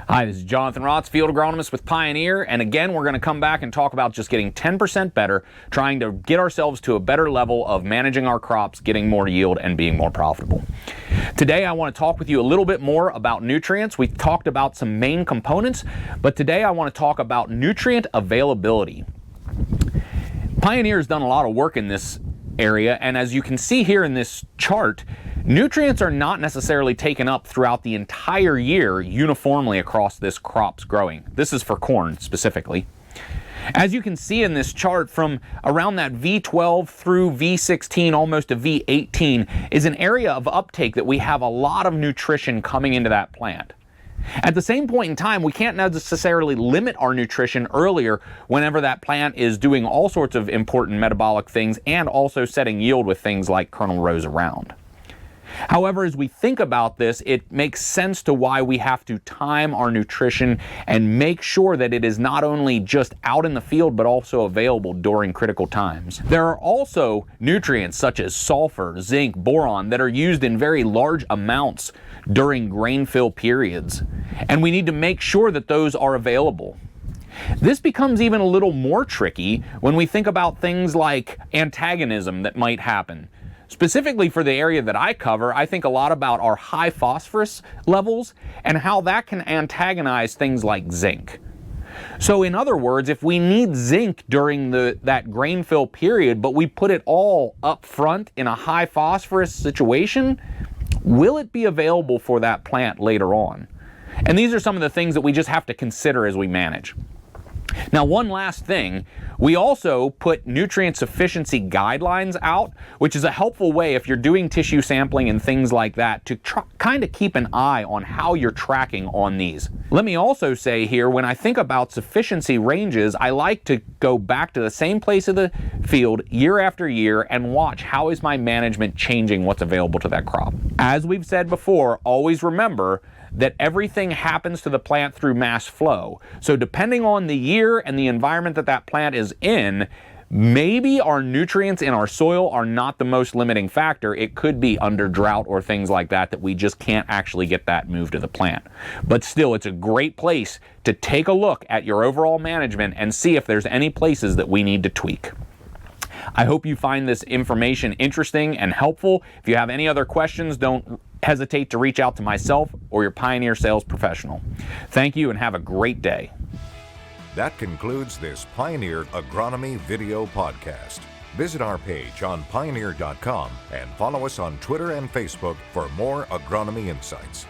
Hi, this is Jonathan Rotz, Field Agronomist with Pioneer, and again we're going to come back and talk about just getting 10% better, trying to get ourselves to a better level of managing our crops, getting more yield, and being more profitable. Today I want to talk with you a little bit more about nutrients. We've talked about some main components, but today I want to talk about nutrient availability. Pioneer has done a lot of work in this area, and as you can see here in this chart, nutrients are not necessarily taken up throughout the entire year uniformly across this crop's growing. This is for corn specifically. As you can see in this chart, from around that V12 through V16, almost to V18, is an area of uptake that we have a lot of nutrition coming into that plant. At the same point in time, we can't necessarily limit our nutrition earlier whenever that plant is doing all sorts of important metabolic things and also setting yield with things like kernel rows around. However, as we think about this, it makes sense to why we have to time our nutrition and make sure that it is not only just out in the field but also available during critical times. There are also nutrients such as sulfur, zinc, boron that are used in very large amounts during grain fill periods, and we need to make sure that those are available. This becomes even a little more tricky when we think about things like antagonism that might happen. Specifically for the area that I cover, I think a lot about our high phosphorus levels and how that can antagonize things like zinc. So in other words, if we need zinc during that grain fill period, but we put it all up front in a high phosphorus situation, will it be available for that plant later on? And these are some of the things that we just have to consider as we manage. Now, one last thing, we also put nutrient sufficiency guidelines out, which is a helpful way if you're doing tissue sampling and things like that to kind of keep an eye on how you're tracking on these. Let me also say here, when I think about sufficiency ranges, I like to go back to the same place of the field year after year and watch how is my management changing what's available to that crop. As we've said before, always remember that everything happens to the plant through mass flow. So depending on the year and the environment that that plant is in, maybe our nutrients in our soil are not the most limiting factor. It could be under drought or things like that that we just can't actually get that moved to the plant. But still, it's a great place to take a look at your overall management and see if there's any places that we need to tweak. I hope you find this information interesting and helpful. If you have any other questions, don't hesitate to reach out to myself or your Pioneer sales professional. Thank you and have a great day. That concludes this Pioneer Agronomy video podcast. Visit our page on pioneer.com and follow us on Twitter and Facebook for more agronomy insights.